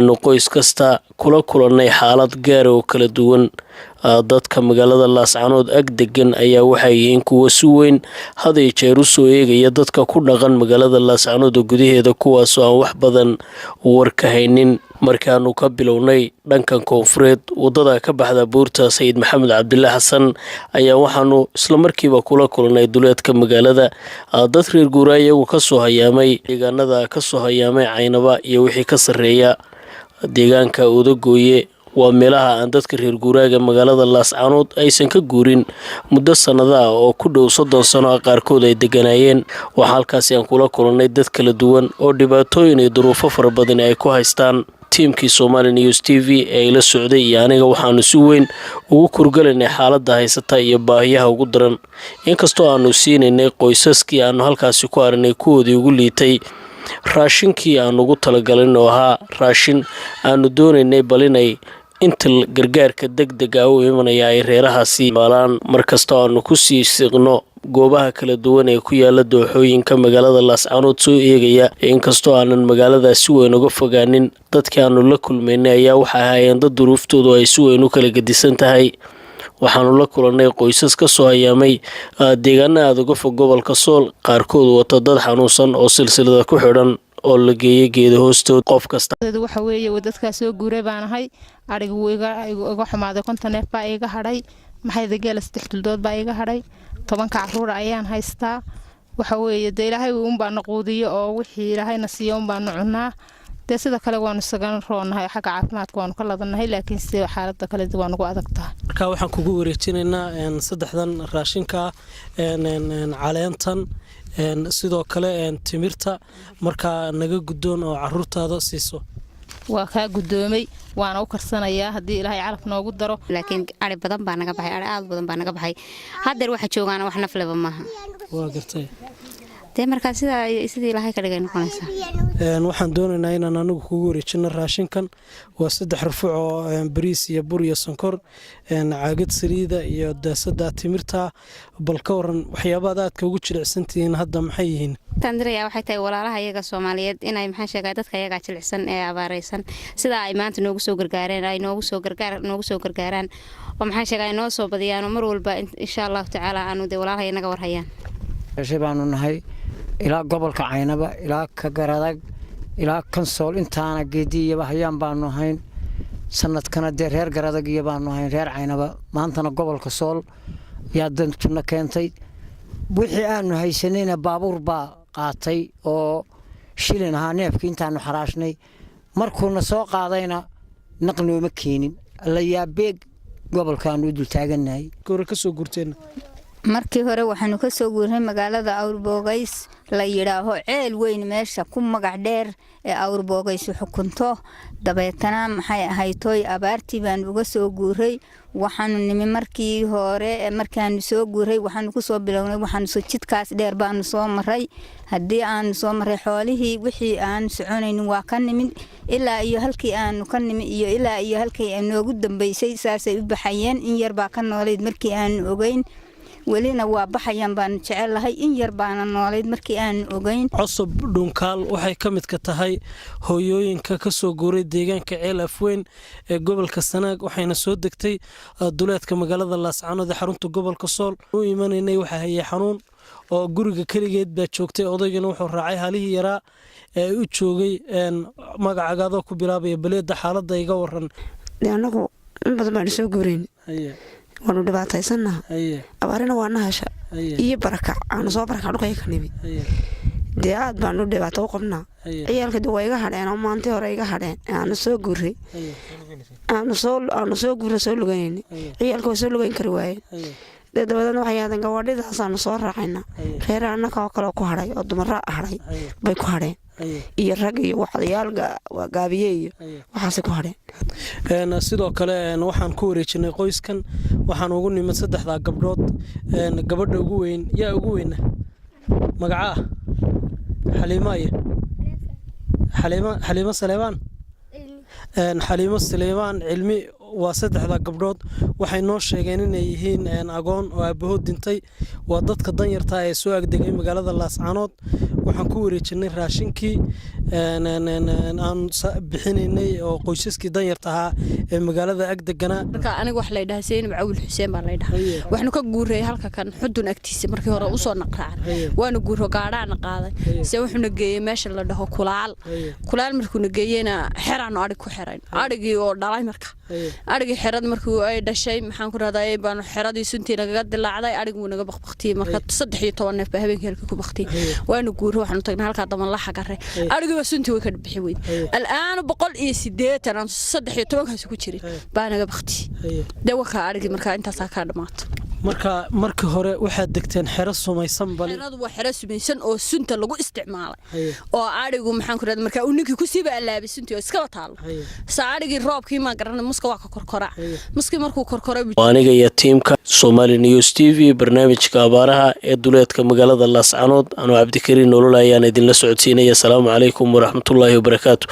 aanu qoys kasta kula kulannay xaalad gaar oo kala duwan. Dadka magaalada Laascaanood ag degan ayaa waxay yihiin kuwa si weyn had iyo jeer u soo eegaya dadka ku dhaqan magaalada Laascaanood gudaheeda kuwaas oo aan wax badan war ka haynin. Markaanu ka bilownay dhankan koonfureed wadada ka baxda buurta Sayid Maxamed Cabdullaahi Xasan ayaa waxaanu isla markiiba kula kulannay duleedka magaalada dad reer guuraa iyagu ka soo hayaamay deegaanada ka soo hayaamay Caynaba iyo wixii ka sarreeya deegaanka Udagooye. waa meelaha aan dadka reer guuraaga magaalada Laascaanood aysan ka guurin muddo sanada oo ku dhow 30 sano qaarkood ay deganayeen. Waxa halkaas aan kula kulannay dad kala duwan oo dhibaatooyin iyo duruufo fara badan ay ku haystaan. Tiimkii Somali News TV ee la socday iyo aniga waxaanu si weyn ugu kurgalanay xaaladda haysata iyo baahiyaha ugu daran. Inkastoo aanu siinaynay qoysaskii aanu halkaasi ku aragnay kuwoodii ugu liitay raashinkii aan ugu talagalin oo ahaa raashin aanu doonaynay balinay inta gargaarka degdega u imanaya ay reerahaasi maalaan. Markasta aanu ku sii siqno goobaha kala duwan ee ku yaala dooxooyinka magaalada Laascaanood soo eegaya. Inkastoo aanan magaalada si weyn uga fogaanin dadkii aanu la kulmaynay ayaa waxa ahaayeen dad duruuftoodu ay si weyn u kala gedisan tahay. waxaanu la kulannay qoysas ka soo hayaamay deegaana aad uga fog gobolka Sool qaarkood wata dad xanuunsan oo silsilada ku xidhan oo la geeyay geedo hoostood. qof kasta waxa weeye wadadka soo guuray baan ahay arigu iga xumaaday 50 neef baa iga hadhay maxay dageel 3 tuldood baa iga hadhay 10 caruur ayaan haystaa. waxa weeye ilaahay uu baan quudiyo oo wixii ilaahayna siiyo baan cunaa. sida kale waanu sagan roonahay xagga caafimaadka waanu ka ladanahay laakiin si xaaladda kale waan ugu adagtaa. marka waxaan kugu wareejinaynaa saddexdan raashinka caleentan sidoo kale timirta marka naga gudoon oo caruurtaada siiso. waa ka gudoomay waana u karsanayaa hadii ilaahay calaf noogu daro. laakiin ari badan baa naga baxay ari aad badan baa naga baxay hadda waxa joogaan wax nafleba maaha. waa gartay marka sidii ilaahay ka dhigay noqonaysa. waxaan doonaynaa inaan anigu kugu wareejino raashinkan waa 3 rufuc oo bariis iyo bur iyo sonkor caagad saliida iyo daasada timirta. bal ka waran waxyaabaha aad ugu jilicsantiin hadda maxay yihiin? tandiriya waxay tahay walaalaha iyaga Soomaaliyeed inay maxaan sheegay dadka iyaga jilicsan ee abaaraysan sida ay maanta noogu soo gargaareen ay noogu soo gargaaraan oo maxaan sheegay noo soo badiyaan mar walba insha Allah taala aanu walaalaha inaga warhayaan. shabaanu nahay ilaa gobolka Caynaba ilaa ka Garadag ilaa Kansool intaana geediyaba hayaan baanu hayn sanadkana reer Garadag iyo baanu hayn reer Caynaba maantana gobolka Sool yaa dantuna keentay wixii aanu haysanayna baabuur baa qaatay oo shilin ahaa neefkii intaanu xaraashnay markuuna soo qaadayna naqnooma keenin la yaabeeg gobolkaanu dul taaganahay goor ka soo gurteen. markii hore waxaanu ka soo guurnay magaalada Awrbogays la yiraaho ceel weyn meesha ku magac dheer ee Awrbogays xukunto dabeetana maxay ahaytoy abaartii baan uga soo guuray. waxaanu nimi markii hore markaan soo guuray waxaanu ku soo bilownay waxaanu soo jidkaas dheer baan soo maray hadii aan soo maray xoolihii wixii aan soconayn waa ka nimid ilaa iyo halkii aan ka nimid iyo ilaa iyo halkii aan noogu dambeysay saasay u baxayeen in yar baa ka nooleed markii aan ogeyn welina waa baxayaan baan jecelahay in yar baana nooleed markii aan ogeyn. cusub dhunkaal waxay ka mid ka tahay hooyooyinka ka soo guuray deegaanka Ceel Afweyn ee gobolka Sanaag waxayna soo degtay duleedka magaalada Laascaanood ee xarunta gobolka Sool. u imaanaynay waxa hayay xanuun oo guriga kaligeed baa joogtay odaygana wuxuu raacay halihii yaraa ee u joogay magacagaado ku bilaabay baleeda xaaladda iga waran. anagu in badan baan soo guureyn waanu dhibaataysanaha abaarina waa nahasha iyo barakac aan soo barakac dhulka ka nimid aad baan u dhibaato u qabnaa. ciyaalka way iga hadheen oo maantii hore iga hadheen aan soo guuray aan soo guuray soo lugayn ciyaalka way soo lugayn kari waayeen. dadweynaha waxay yaadan gawadhidaas aan soo raacayna reer annaka oo kale ku hadhay oo dumar hadhay bay ku hadheen iyo rag iyo waxyaalka waa gaabiyay waxaas ku hadheen. sidoo kale waxaan ku wareejinay qoyskan waxaan ugu nimid 3 gabdhood gabadha ugu weyn yaa ugu weyna magaca Xaliima Saleebaan cilmi waa saddexda gabdhood waxay noo sheegeen inay yihiin agoon oo aabahood dhintay waa dadka danyarta ee soo agdegay magaalada Laascaanood waxaan ku wareejinay raashinkii aan bixinaynay oo qoysaskii danyarta ahaa ee magaalada agdegana marka aniga wax la yiraahdo Seen Macawil Xuseen baa la yiraahdaa waxnu ka guuray halka kan xudun agtiisa markii hore u soo naqraacay waana guuro gaadhaan qaaday si wuxuu geeyay meesha la dhaho kulaal markuu geeyayna xiraan arig ku xiran arigii oo dhalay marka arigii xirad markuu ay dhashay maxaan ku raadayay baan xiradii suntii naga dilaacday arigu naga baqbaqtiyay marka 13 neef habeenkii halkii ku baqtiyay waana guuro waxaanu tagnay halka daman la xagaray arigii waa suntii way ka bixi weyd الآن 180 aan 13 kaas ku jirin baa naga baqtiyay dawaka arigii marka intaas ka dhamaat marka hore waxaad degteen xero sumaysan bal xeradu waa xero sumaysan oo sunta lagu isticmaalay oo arigu maxaan ku raadin marka uu ninkii ku siiba alaabay suntii oo iska wataalo saarigii roobkii ma garanay muska waa ka korkora muski markuu korkoro aniga iyo tiimka Somali News TV barnaamijka abaaraha ee duleedka magaalada Laascaanood anoo Cabdikariin nolol ayaan idin la socodsiinaya. Assalaamu calaykum waraxmatullaahi wabarakaatuh.